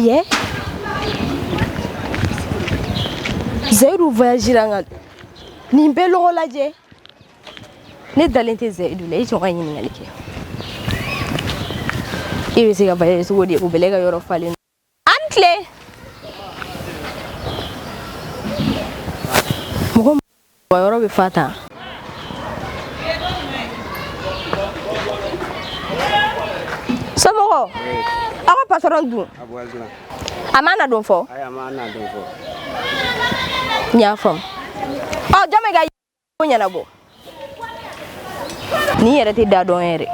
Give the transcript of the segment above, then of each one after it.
Yeah. Zaidu voyagera ni mbelo laje. Ne dalente Zaidu le icho kanyi ngalike. Iwe siga voyage so wodi ko belega yoro fali. Antle. Mo yoro be fata. Somo awa patron du. Amana don fo. Ay amana don fo. Nya from. Oh, jame ga nya na bo. Ni yere ti da don ere.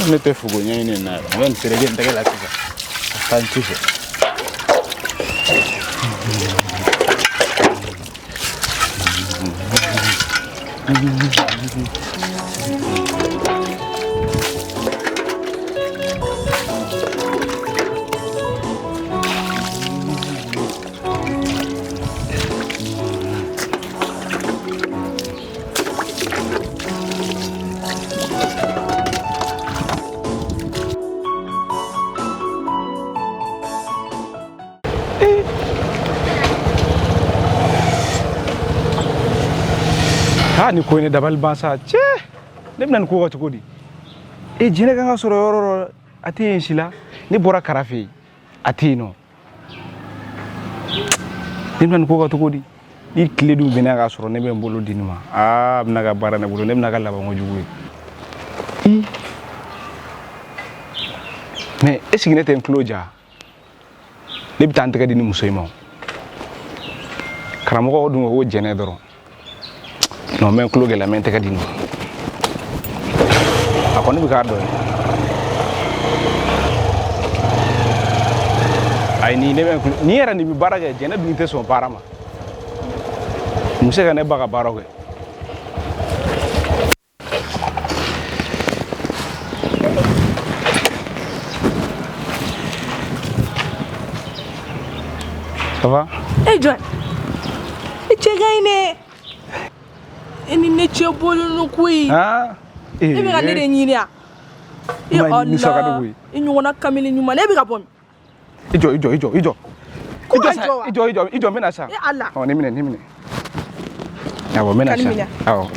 Ne te fugo nyine na wan serege ndege la kisa fantishe ni ko ne dabal bansa che nem nan ko wati kodi e jine ga soro yoro ati sila ni bora karafi atino nem nan ko wati kodi ni kledu bina ga soro ne be mbolo dinima amna ga barana bulo nem na ga laba ngojugo mais est ce que n'était un cloja le bitante ga dini musoymo karamo ko dum wo jene doro. Non, mais clou la mente che di no. A quando mi cado. Ai ni era ni baraga jena binte so parama. Musse ga ne baga baroge. Ça va? Eh John. Chegaine. Eni neche bolo no kui. Ah. Ebi ga nere nyini a. E Allah. Inyu wona kamili nyuma le bi ga bom. Ijo. Ijo mena sa. E Allah. Oh, ni mine. Awo mena sa. Awo.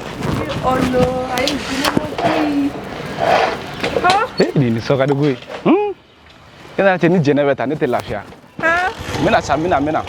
Allah, ai dinu kui. Ha? Ni soka de kui. Ina te ni jene beta ni te lafia. Ha? Mena sa mena.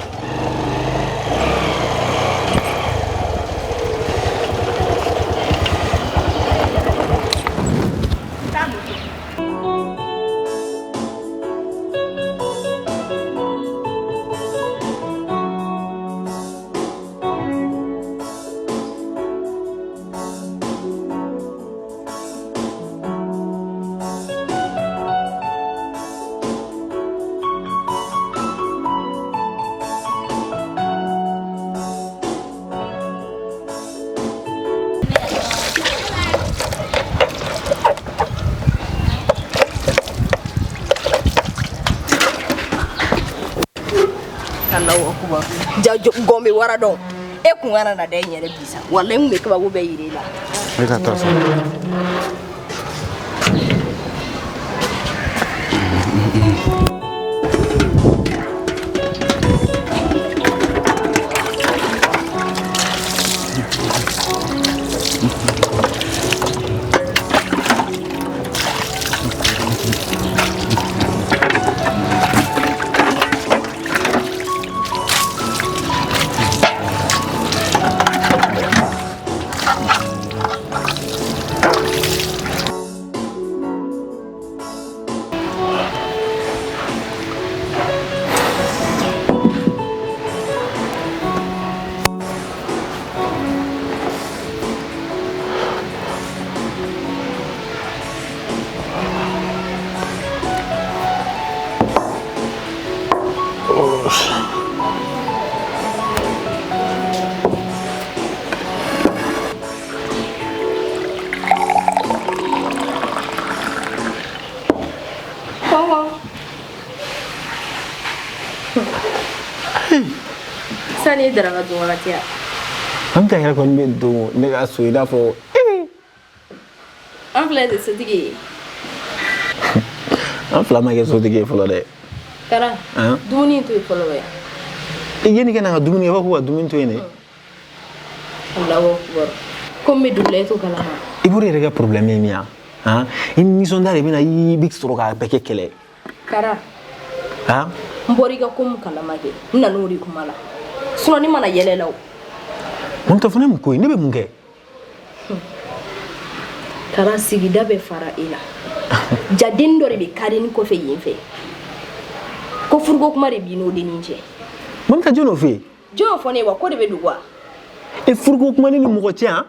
Jajo gombe wara don e kun wana na den yere bisa wallahi mu be ka go be yire la Me ka tosa. Sani daraka dun wagati ya. An ta yɛrɛ kɔni bɛ don ne ka so i n'a fɔ An filɛ de sotigi ye. an fila ma kɛ sotigi ye fɔlɔ dɛ. Kara. Dumuni to yen fɔlɔ bɛ. I ye nin kɛ na ka dumuni kɛ i b'a fɔ ko ka dumuni to yen dɛ. Alahu akibar. Ko n bɛ dugu la i t'o kalama. I b'o yɛrɛ kɛ problème ye min ye han i nisɔndiya de bɛ na i bɛ sɔrɔ k'a bɛɛ kɛ kɛlɛ. Kara. Han. N bɔra i ka ko mun kalama kɛ n nana o de kuma la. Sinon ni mana yɛlɛ la o. Mun tɛ fɔ ne mun ko ye ne bɛ mun kɛ. Kara sigida bɛ fara i la. Jaden dɔ de bɛ kari ni kɔfɛ yen fɛ. Ko furuko kuma de b'i n'o dennin cɛ. Mun ta jɔn o fɛ yen. Jɔn fɔ ne wa ko de bɛ dugu wa. E furuko kuma ni mɔgɔ cɛ han.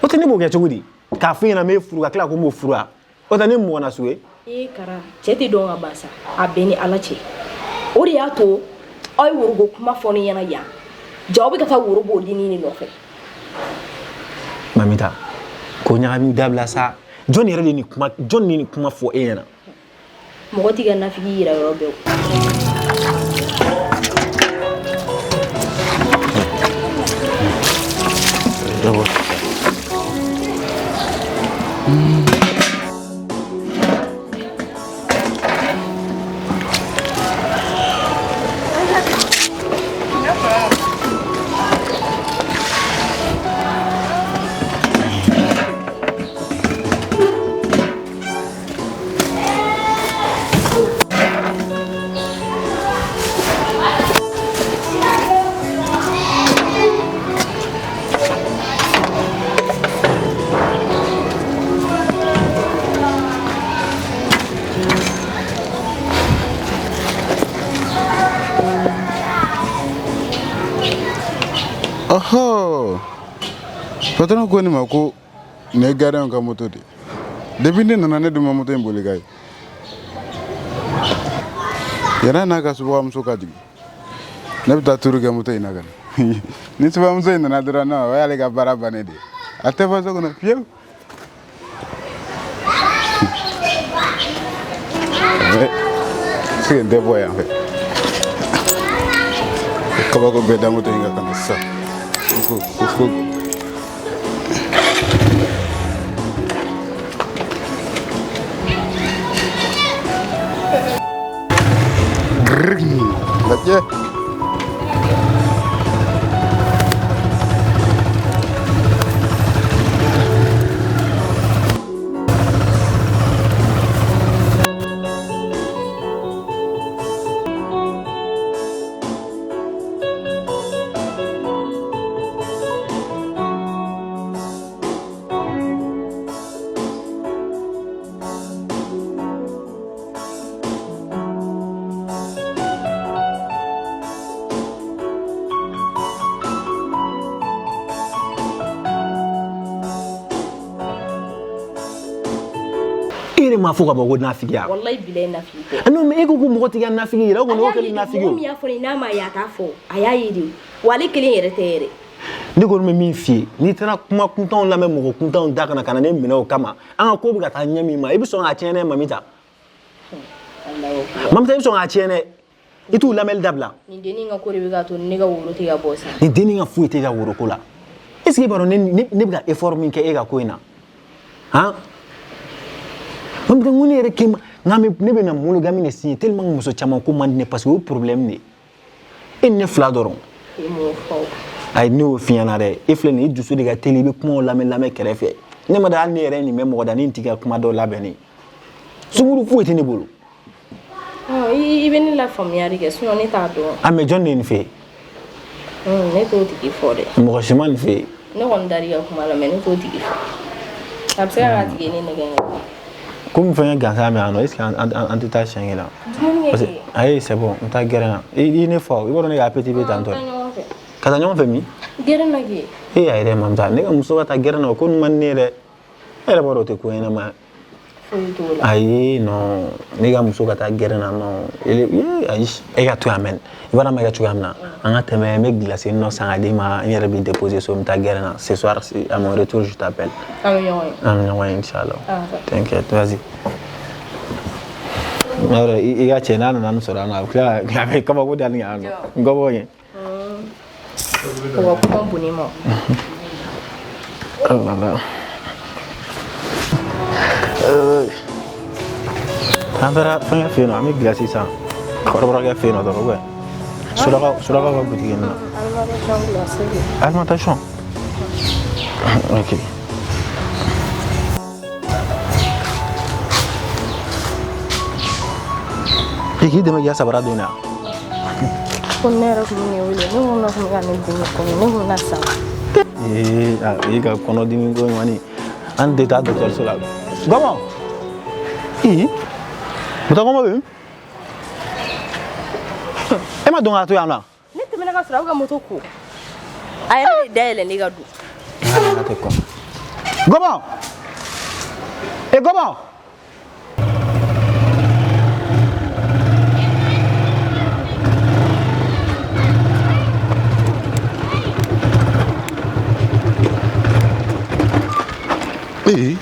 O tɛ ne b'o kɛ cogo di k'a fɔ ɲɛna n bɛ furu ka tila ko n b'o furu wa o tɛ ne mɔgɔ na so ye. Kara cɛ tɛ dɔn ka ban sa a bɛɛ ni ala cɛ o de y'a to aw ye worobo kuma fɔ ne ɲɛna yan ja aw bɛ ka taa woro b'o dennin de nɔfɛ. Mamita ko ɲagami dabila sa jɔn yɛrɛ de ni kuma fɔ e ɲɛna. Mɔgɔ t'i ka nafigi yira yɔrɔ bɛɛ o. Oh, patron ko ni ma ko ne gardien ka moto de. Depuis ne nana ne duma moto en boli gay. Yana na ka suba muso ka jigi. Ne bita turu ga moto ina gan. Ni suba muso ina na dura na wa ale ka bara bane de. Ate fa so na fieu. C'est des boys en fait. Comment ko be da moto inga kan sa. Ko Lajɛ ere ma fo ka bɔ ko nafigi ya. Wallahi bilahi nafigi tɛ. Non mais e ko mɔgɔ tɛ kɛ nafigi yɛrɛ o kɔni o kɛlen nafigi o. Mɔgɔ min y'a fɔ ne n'a ma ye a t'a fɔ a y'a ye de wa ale kelen yɛrɛ tɛ yɛrɛ. Ne kɔni bɛ min f'i ye n'i taara kuma kuntanw lamɛn mɔgɔ kuntanw da kana ka na ne minɛ o kama an ka ko bɛ ka taa ɲɛ min ma i bɛ sɔn k'a tiɲɛ dɛ Mamita. Mamita i bɛ sɔn k'a tiɲɛ dɛ i t'u lamɛnli dabila. Nin dennin ka ko de bɛ k'a to ne ka woro tɛ ka bɔ sa. Nin dennin ka foyi tɛ ka woro ko la est-ce que i b'a dɔn ne bɛ ka effort min kɛ e ka ko in na han. Mamita n ko ne yɛrɛ kɛ ne bɛ na monogami de signer tellement muso caman ko man di ne parce que o ye problème de ye e ni ne fila dɔrɔn. E m'o fɔ. Ayi ne y'o f'i ɲɛna dɛ e filɛ nin ye i dusu de ka teli i bɛ kumaw lamɛn kɛrɛfɛ ne ma da hali ne yɛrɛ nin bɛ mɔgɔ da ni n tɛ ka kuma dɔw labɛnni sunguru foyi tɛ ne bolo. I bɛ ne la faamuyali kɛ sinon ne t'a dɔn. A mɛ jɔn de ye nin fɛ yen. Ne t'o tigi fɔ dɛ. Mɔgɔ si ma nin fɛ yen. Ne kɔni dar'i ka kuma la mais ne t'o tigi fɔ a bɛ se ka tigi ne nɛgɛ. Komi fɛn ye gansan bɛ yan nɔ est-ce que an tɛ taa siɲɛ kelen. Parce que ayi c'est bon n taa gɛrɛn na i ne fɔ i b'a dɔn ne ka appétit bɛ tantɔ. Ka taa ɲɔgɔn fɛ min. Gɛrɛn na kɛ. E y'a yɛrɛ Mamita ne ka muso ka taa gɛrɛn na o ko nin man di ne ye dɛ e yɛrɛ b'a dɔn o tɛ ko ɲɛnama ye. Foyi t'o la. Ayi non ne ka muso ka taa gɛrɛn na non ayi e ka to yan mɛn i b'a dɔn an bɛ kɛ cogoya min na an ka tɛmɛ n bɛ glace nɔ san ka d'i ma n yɛrɛ b'i déposer so n bɛ taa gɛrɛn na ce soir à mon retour je t'appelle. An bɛ ɲɔgɔn ye. An bɛ ɲɔgɔn ye inchallah. T'inquiète vas-y. I ka cɛ n'a nana nin sɔrɔ yan nɔ a bɛ tila ka a bɛ kabako da ni yan nɔ n gɔbɔ ye. Wa kuma boni ma. Oh là là. Andra fanga fino ami glasi sa. Korobra ga fino do go. Suraga va boutique na. Alimentation. OK. Iki deme ya sabara dona. Konera kumuni wile ni muna kumga ni dimi kono ni muna sa. Ika kono dimi ko mani. An de ta docteur sala. Comment? Muta como bem? Ma donga to yana. Ni temena ka sura ga moto ko. Ayere de dele ni ga du. Ah, te quoi? Comment? Et comment? Oui.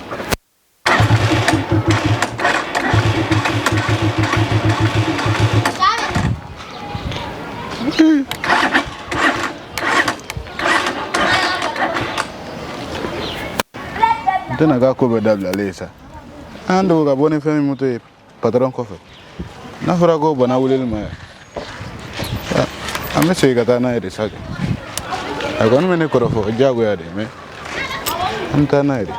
Tena ga ko be dabla lesa. Ando ga boni fami moto e patron ko fe. Na fara go bana wulel ma. Ame se ga ta na ere sake. Agon mene ko rofo jago ya de me. Anta na ere.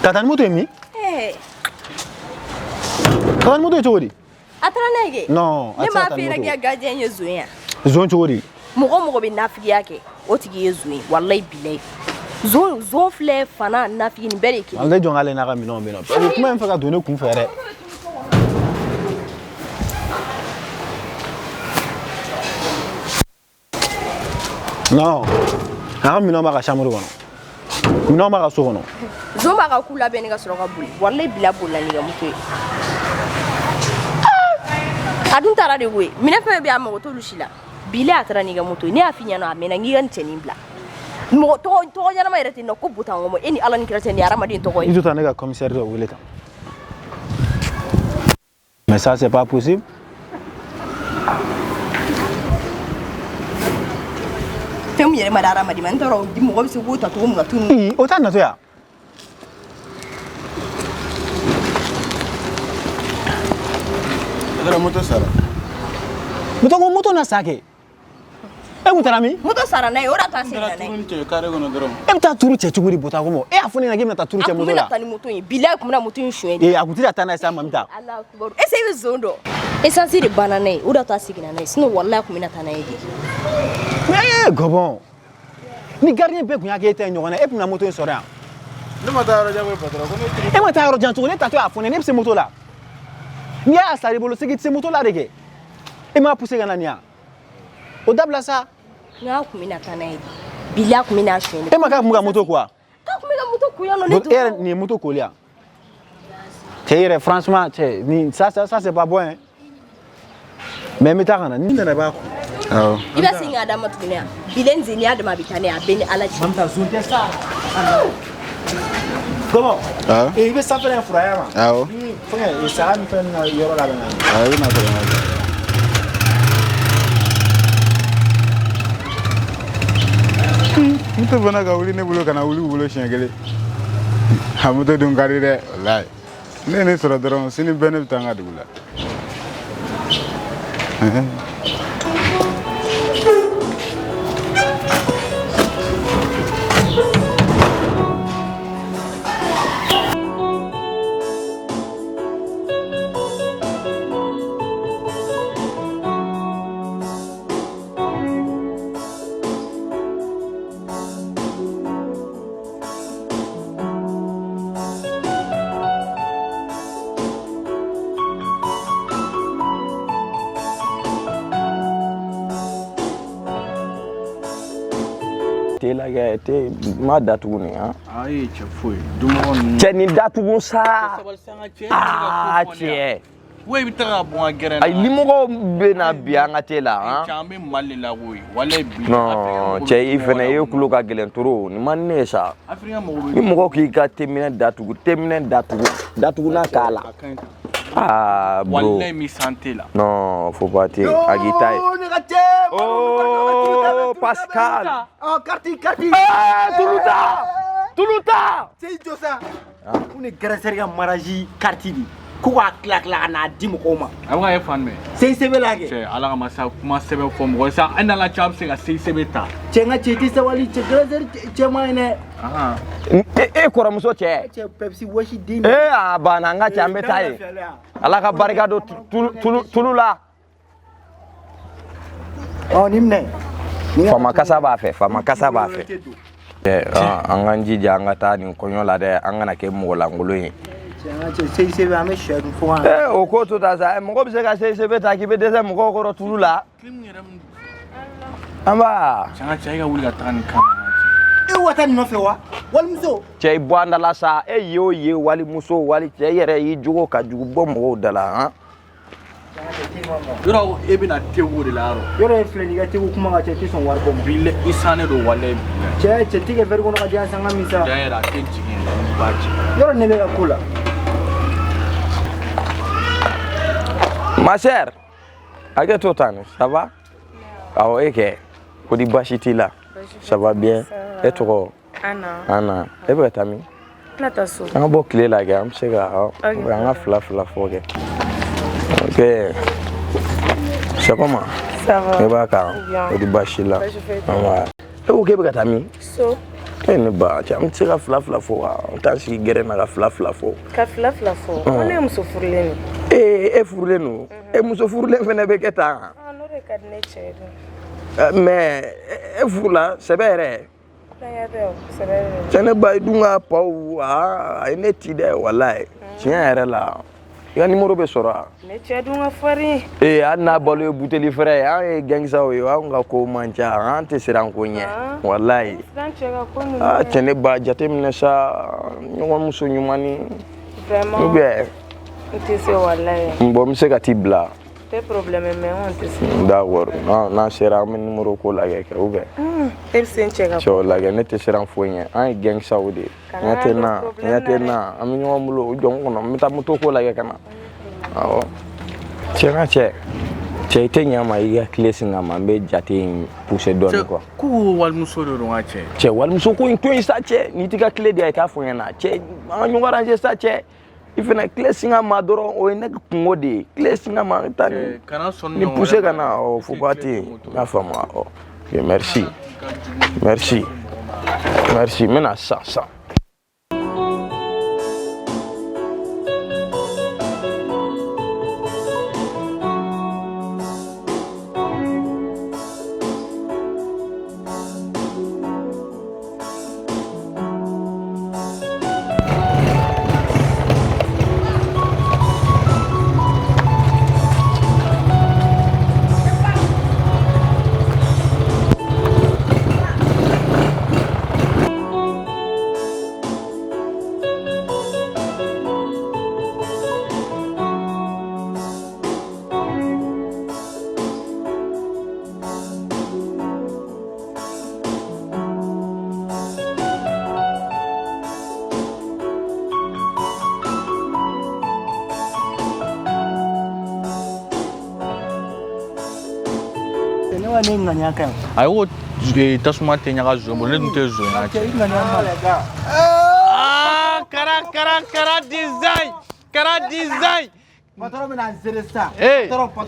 Tatan moto mi? Tatan moto chori? Atara nege? Non, ne ma fi rage gardien ye zuya. Zon chori. Mugo be nafigi yake. O tigi ye zuyi wallahi bilay. Zon fle fana nafigi ni bere ki. Allah jonga le na ka minon be no. Kuma en faka donner kun fere. Non. Ha minon ba ka chambre kono. Minon ba ka so kono. Zomba ka kula be ni ka soro ka buli. Wallahi bila bolla ni ga mutu. Adun tara de we. Mina fe be amago to lushila. Bila atara ni ga mutu. Ni afinya no amena ngi gan teni bla. Mo to nyana ma ireti no ko buta ngomo eni ala ni kirete ni arama din to ko. Izo tanega commissaire de Wileta. Mais ça c'est pas possible. Temu yere madara madi man toro di mo bisu buta to mo tunu. O tan na to ya. Ada moto sara. Moto na sake. Mutarami? Moto sara na ora ta se na. Turun kare gono dron. Ta turu che chuguri bota gomo. Afuni na game na ta turu che moto la. Tani moto yin bila kuma na moto yin shwe. Akutira tana sa mamita. Allah akbar. Ese yi zondo. Esa siri banana ora ta sigina na. Sino wallahi kuma na tana yidi. Gobon. Ni gardien pe kunya ke te nyogona e na moto yin sora. Ne mata ro jago patron ko Mata ro jantu ne ta to afuni ne se moto la. Ni a sari bolo sigi se moto la rege. Ma poussé gana nia. O dabla sa. Nga kumina tanayi. Bila kumina shwe. Maka kumuga moto kwa. Ka kumina moto kuya no ne Donc ni moto kolia. Tire franchement, ni ça c'est pas bon hein. Mais meta kana ni na ba ko. Aw. Iba singa da matunya. Bilen zini ya da mabitane a beni alaji. Mamta zunte sa. Comment? Ah. Et il veut s'appeler un frère. Ah. Frère, et ça me fait une yoro la bana. Ah, oui na ko. Muto bana ga wuli ne bulo kana wuli bulo shengele. Ha muto dun gari de wallahi. Ne soro doron sini bene bitanga dugula. te la te ma datugu ni ha Ayi cɛ foyi dumɔgɔ ninnu cɛ nin datugu sa sabali sanga cɛ cɛ we bi taga bɔn a gɛrɛ na ay limɔgɔ bɛ na bi an ka te la ha caman bɛ Mali la koyi walayi bi non cɛ i fɛnɛ ye kulo ka gɛlɛn trop ni man ne sa Afrika mɔgɔ bɛ ni mɔgɔ k'i ka teminɛ datugu na k'a la ah bro walayi mi santé la non faut pas te agita oh Pascal oh karti tuluta c'est Josa on est grâce à maraji karti di ko wa kla na di mɔgɔw ma a bɛ ka ye fan mɛ c'est sɛbɛ la kɛ cɛ ala ka masa kuma sɛbɛn fɔ mɔgɔ sa an nana cɛ a bɛ se ka se sɛbɛn ta cɛ ŋa cɛ tɛ sabali cɛ grâce cɛ ma ɲinɛ e kɔrɔmuso cɛ cɛ Pepsi wɔsi den a banna an ka cɛ an bɛ taa ye ala ka barika don tulu la ɔ ni minɛ fama kasa b'a fɛ an k'an jija an ka taa nin kɔɲɔ la dɛ an kana kɛ mɔgɔ lankolon ye sɛbɛ an bɛ sɛ dun fɔ o ko to ta sa mɔgɔ bɛ se ka sɛbɛ ta k'i bɛ dɛsɛ mɔgɔw kɔrɔ tulu la an b'a cɛ ka wuli ka taga nin kan e wa taa nin nɔfɛ wa walimuso cɛ i bɔ an da la sa e ye o ye walimuso wali cɛ yɛrɛ y'i jogo ka jugu bɔ mɔgɔw da la han yɔrɔ e bɛna tegu de la yɔrɔ ye filɛ n'i ka tegu kuma ka cɛ tɛ sɔn wari bɔ ma bi i sannen don walayi cɛ tɛ kɛ verre kɔnɔ ka di yan san ka min sa cɛ yɛrɛ a tɛ jigin n b'a jigin yɔrɔ ne bɛ ka ko la ma sœur hakɛ to tan ça va awɔ e kɛ ko di baasi t'i la ça va bien e tɔgɔ Ana e bɛ ka taa min Na taa so. an ka bɔ tile la kɛ an bɛ se ka an ka fila fɔ kɛ ok c'est comment Ça va. e b'a kan o di baasi la e ko k'e bɛ ka taa min So. e ne ba cɛ an bɛ se ka fila fɔ wa an t'an sigi gɛrɛ na ka fila fɔ Ka fila fɔ. Ko ne ye muso furulen ye. e furulen don e muso furulen fɛnɛ bɛ kɛ tan Ah, n'o de ka di ne cɛ ye. mais e furula sɛbɛ yɛrɛ N'aya tɛ o, sɛbɛ yɛrɛ. cɛ ne ba i dun ka paw a ye ne ci dɛ walayi tiɲɛ yɛrɛ la i ka numéro bɛ sɔrɔ wa Ne cɛ dun ka farin. hali n'a balo ye buteli fɛrɛ ye an ye gɛngisaw ye anw ka ko man ca an tɛ siran ko ɲɛ walayi Siran cɛ ka ko ninnu. cɛ ne ba jateminɛ sa ɲɔgɔn muso ɲuman ni Vraiment. ou bien N tɛ se walayi. bon n bɛ se ka t'i bila Tɛ problème mais n tɛ se. d'accord n'an sera an bɛ numéro ko lajɛ kɛ ou bien E bɛ se n cɛ ka ko. cɛw lajɛ ne tɛ siran foyi ɲɛ an ye gɛngisaw de ye ɲɛ tɛ n na an bɛ ɲɔgɔn bolo o jɔn kɔnɔ n bɛ taa moto ko lajɛ ka na awɔ cɛ ka cɛ i tɛ ɲɛ ma i ka tile sin ka ma n bɛ jate in pousser dɔɔnin quoi ko walimuso de don ka cɛ cɛ walimuso ko in to yen sa cɛ n'i t'i ka tile di yan i t'a fɔ n ɲɛna cɛ an ka ɲɔgɔn arranger sa cɛ i fana tile sin ka ma dɔrɔn o ye ne kungo de ye tile sin ka ma taa ni pousser ka na ɔ faut pas ten n y'a faamu ɔ merci n bɛna sisan ne ŋaniya ka ɲi a y'o tasuma tɛ ɲaga zo bolo ne dun tɛ zo n'a cɛ kara design patron bɛna n sere sa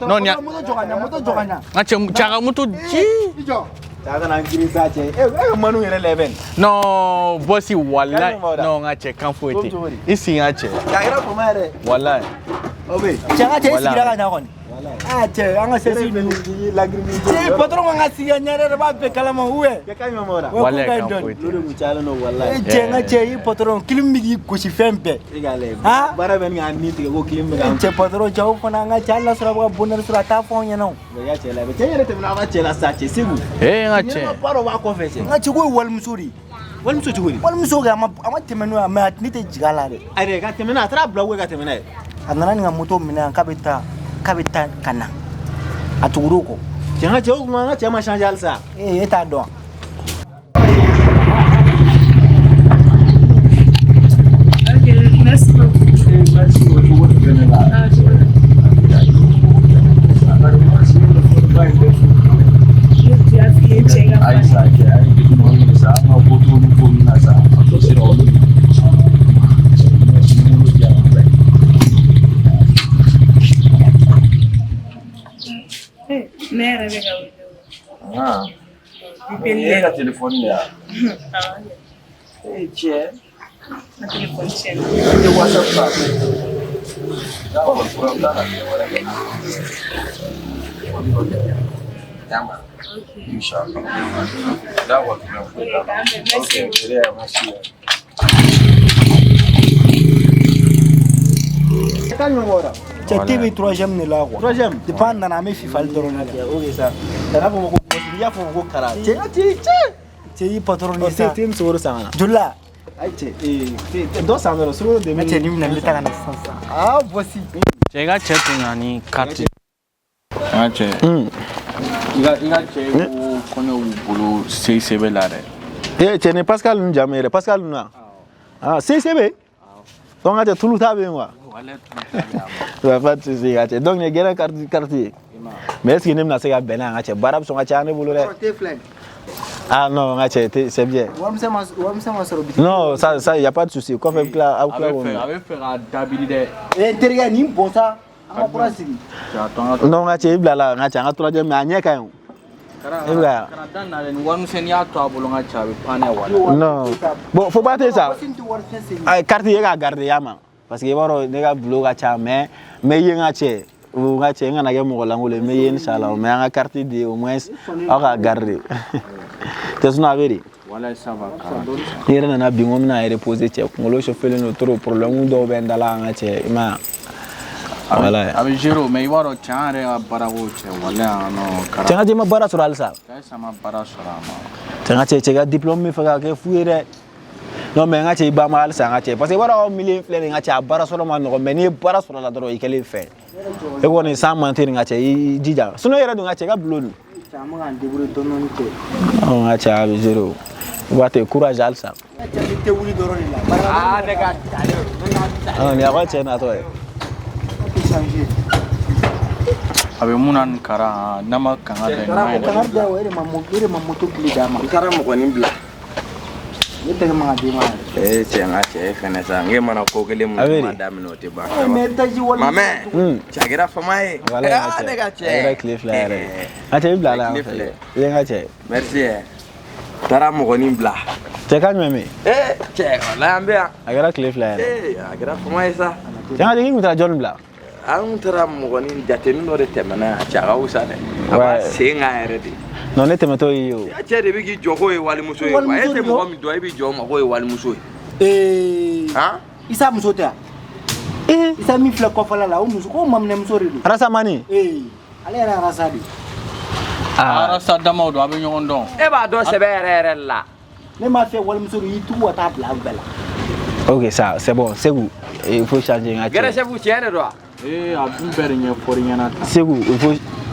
non ɲa moto jɔ ka ɲa n ka cɛ caga moto ji i jɔ cɛ kana n girin sa cɛ e ka manu yɛrɛ lɛbɛn non bosi wallahi non n ka cɛ kan foyi tɛ i sigi n ka cɛ a kɛra koma yɛrɛ wallahi Obe. Jangan cek segera kan kon. Ah cek, anga sesi lagrimi. Cek patron anga siga nyare ba be kala ma uwe. Ya kai mamora. Wallahi kan foyi. Lulu mu chala no wallahi. Jangan cek patron kilim mi ko si fempe. Igale. Ha? Bara ben ga ni tiga go kilim ga. Cek patron jauh fana anga chala sura ba bonar sura ta fon ya no. Ya cela be. Cek rete na ba cela sa ce sigu. Ngache. Ni paro ba ko fece. Nga cek wal musuri. Wal muso chuguri. Wal muso ga ama temenu ama ni te jigala de. Are ga temena tra blog ga temena. Anana nga moto mina kabita kana. Aturuko. Jangan jauh mana cema changer alsa. Eta do. Telepon dia. Cek. Telepon cek. Dia WhatsApp tak. Dah kurang dah nak dia. Jangan. Insyaallah. Dah waktu nak. Okey, terima kasih. Kan mamora. Cek TV 3e ni la quoi. 3e. Dépend na me FIFA doron na. Ok ça. Dana ko ko ya fo ko kara. Cek patron ni sa. Tim soro sana. Jula. Ai ce do sana soro de Me ni na mita kana sansa. Ah voici. Cega chatting ni carte. Ngache. Iga cek kono bulu CCB la de. Ce ne Pascal nu jamere. Pascal nu. Ah CCB. Donc ate tulu tabe moi. Voilà. Pas de souci ate. Donc ne gera quartier. Mais est-ce que nem na se ga bena ate barab so ate ane bulu re. Ah non, c'est bien. Non, ça y a pas de souci. Quoi fait là, avec faire d'habilité. Intérieur ni bon ça. Non, ate ibla la ate anga troisième mais anya kan. Ibla. Non. Bon, faut pas ça. Ay quartier ga garder yama parce que waro ne ga bulo ga cha mais yenga che. Ou nga che nga na ge mo la ngole mais inshallah mais anga quartier de au moins aga garder. T'es na veri. Voilà ça va. Yere na bingo na reposer che ngolo chauffeur no trop problème do ben dala nga che ma. Voilà. Avec Jero mais waro chare barago che wala no kara. Tanga je ma bara sur alsa. Sama bara sura ma. Tanga che ga diplôme mi faga ke fuire. Non mais nga che ba ma alsa nga che parce que waro million fleur nga che bara sur ma no mais ni bara sur la doro ikele fait. E woni sa mentir nga che jija. Suno yere do nga che ga blonu. On a tia Jero. Wate courage alsa. Ah nega. Ah ni awa che na to e. Abe munan kara nama kanga de mai. Kanga da were mamoto kili dama. Kara mo ko nimbla. Yete ma de ma. Chenga che fene sa nge mana ko kele mu madame no te ba. Mame. Chagira famae. Voilà. Nega che. Era cliff la era. Ate ibla la. Yenga che. Merci. Tara mo ko nimbla. Che kan meme. Che la ambia. Agara cliff la era. Agira famae sa. Tanga de ngita John Bla. An tara mo ko ni jate no de temana chaga usane. Aba senga eredi. Non ne temeto yo. Ya che de bigi jogo e wali muso e. Wa ete mo mi do e bi jogo ma ko e wali muso e. Ha? Isa muso ta. Isa mi fla ko fala la o muso ko mamne muso redo. Rasa mani. Ale era rasa di. Rasa dama do abe nyon don. E ba do se berere la. Ne ma fait wali muso yi tu wata bla bela. OK ça c'est bon, c'est vous. Il faut changer nga. Gere chef vous tienne do. Abdou bernya forinyana. C'est vous,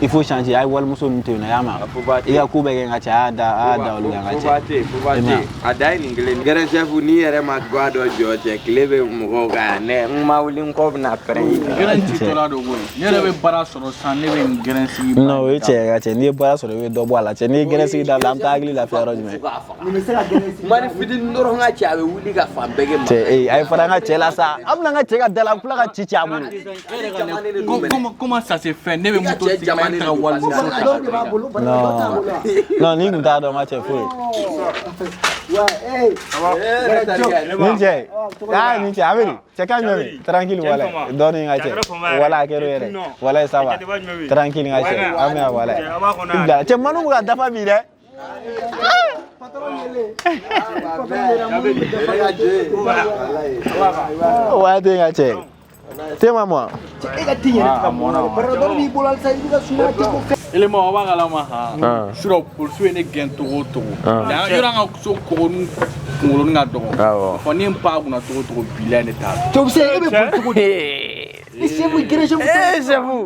il faut changer ay wal muso nte na yama. Ya ku be nga cha da olu nga cha. Fubate. Adai ngile. Gere chef ni ere ma gwado joje klebe mo ga ne ma wulin ko na pere. Gere titola do go. Yere be bara soro san ne be gere si. Non, we che ga che ni bara soro we do boala che ni gere si da lam ta agli la fiaro jme. Ni se la gere si. Mari fidin ndoro nga cha be wuli ga fambege ma. Che ay fara nga che la sa. Amna nga che ga dala kula ga chicha mu. Comment ça se fait? Ne be muto Non, ni kunta dɔn ma cɛ foyi. Nin cɛ, nin cɛ, Amiri, cɛ ka ɲɔmi, tranquille wala, dɔɔni ka cɛ, wala a kɛra yɛrɛ, wala ça va, tranquille ka cɛ, an bɛ wala. Cɛ manu bɛ ka dafa bi dɛ. Wa den ka cɛ. Tema moi. Ele ma wa kala ma ha. Sura polsu ne gen togo togo. Da yura nga so ko nu ngolo nga dogo. Fo ni mpa kuna togo togo bila ne ta. Tu sais e be polsu. C'est vous igreja vous. C'est vous.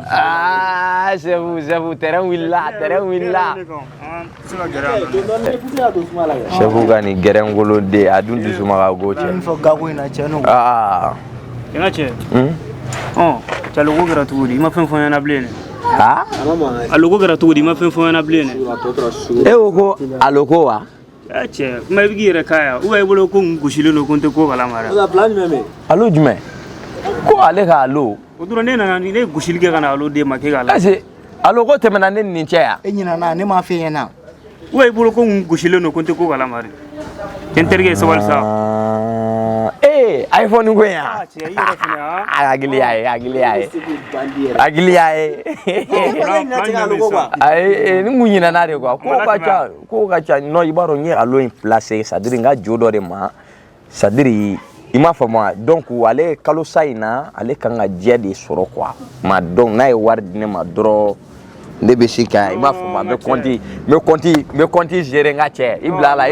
Ah, c'est vous, terrain willa. Chefu gani geren golo de adun dusuma ga goche. Ah. Nga che. Chalogo gara tugudi ma fen fon yana blene. Ha? Alogo gara tugudi ma fen fon yana blene. E oko aloko wa. Che, ma bigire kaya. Uwe bolo ko ngushile no konte ko kala mara. Alo jume. Ko ale ka alo. Oduro ne na ni ne gushilge kana alo de make kala. Ase aloko temena ne ni nche ya. Enyina na ne ma fe yana. Uwe bolo ko ngushile no konte ko kala mara. Kenterge sawal sa. iPhone ngwenya. Agili yae. Ai ni munyina na de kwa. Ko ka no ibaro nye alo in place sadiri nga jodo de ma. Sadiri ima fama donc ale kalo saina ale kanga dia de soro kwa. Ma donc na e ward ne ma dro de besika ima fama me konti gérer nga che. Iblala.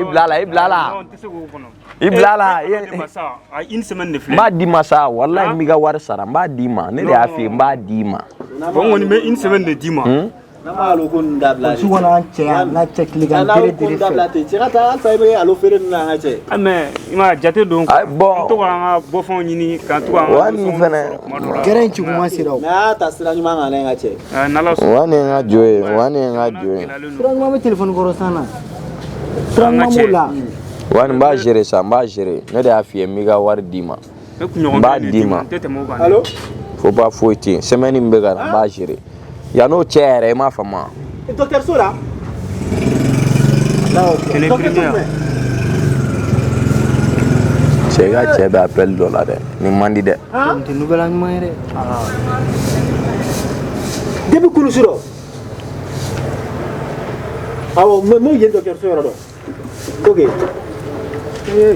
Iblala une semaine de flemme. Ba di masa wallahi mi ga war sara ba di ma ne da afi ba di ma. Bon on met une semaine de 10 mois. Na ma lo ko ndabla. Su wona che na check liga dire ndabla te. Tirata alfa be alo fere na nga che. Mais ima jate donc bon to nga bo fon nyini kan to nga. Wani fene. Geren ci kuma siraw. Na ta sira nyuma nga nga che. Na la wani nga joye. Sira nyuma me téléphone ko rosana. Sira nyuma mula. Wani mba gérer ça, mba gérer. Ne da afi mi ga war di ma. Mba di ma. Allô? Faut pas fouetter. Semaine mbega mba gérer. Ya no chere ma fama. Docteur Sora? Là, c'est gars qui appelle dollar ni mandi de. Te nouvelle animaire. Depuis que nous sommes. Alors, moi, il y a docteur Sora. OK.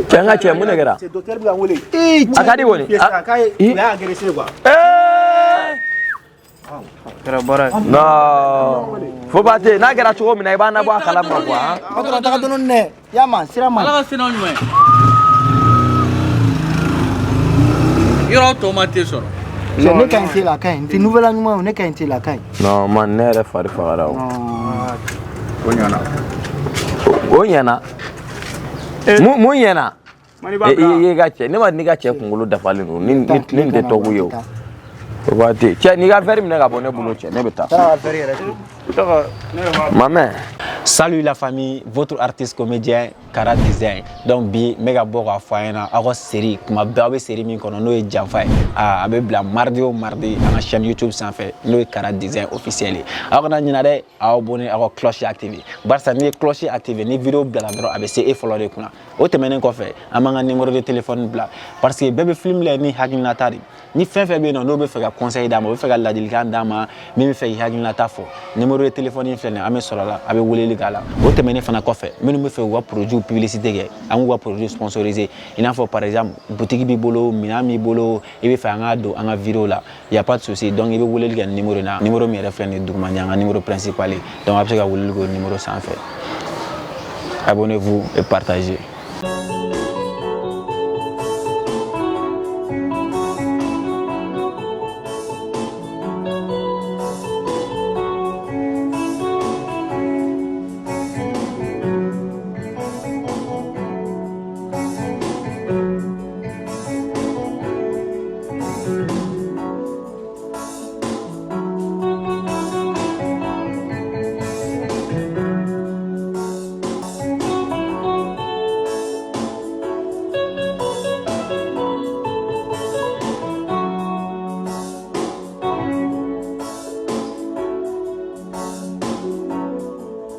Tianga che mun negara. C'est docteur Bangole. Akadi woni. Il a agressé quoi? Non. Faut pas te na gara chuo mina ibana bwa kala ma bwa. Patron ta dono ne. Ya man, sira man. Ala sino nywe. Yoro tomate soro. C'est ne kan ti la kan. Ti nouvelle animal ne kan ti la kan. Non, man ne re fari fara. Onyana. Munyana. Ye ga che, ne ma ni ga che kungulu dafali no. Ni de to guyo. Obate. Che ni ga veri mina ga bonne bulu che, ne beta. Maman. Salut la famille, votre artiste comédien Kara Design. Donc bi mega boga foyena ako série kuma babe série min kono no e janfay a be bla mardi au mardi à ma chaîne YouTube sans fait no e Kara Design officiel. Ako na nyina de a abonné ako cloche activé. Barça ni cloche activé ni vidéo bla dro ABC e follow de kuna. O temenen ko fe amanga numéro de téléphone bla parce que bébé film le ni hakina tari. Ni fin be no be fe ka conseil dama be fe ka ladilikan dama mi fe hakina ta fo. Numéro de téléphone in fene ame solo la abe wuleli gala. O temenen fana ko fe menu me fe wa produit publicité ge an wa produit sponsorisé il en faut par exemple boutique bi bolo minami bolo e be fa nga do anga vidéo là il y a pas de souci donc il be wuleli ga numéro mi reflet ni dugma nyanga numéro principal donc après ga wuleli go numéro sans fait abonnez-vous et partagez.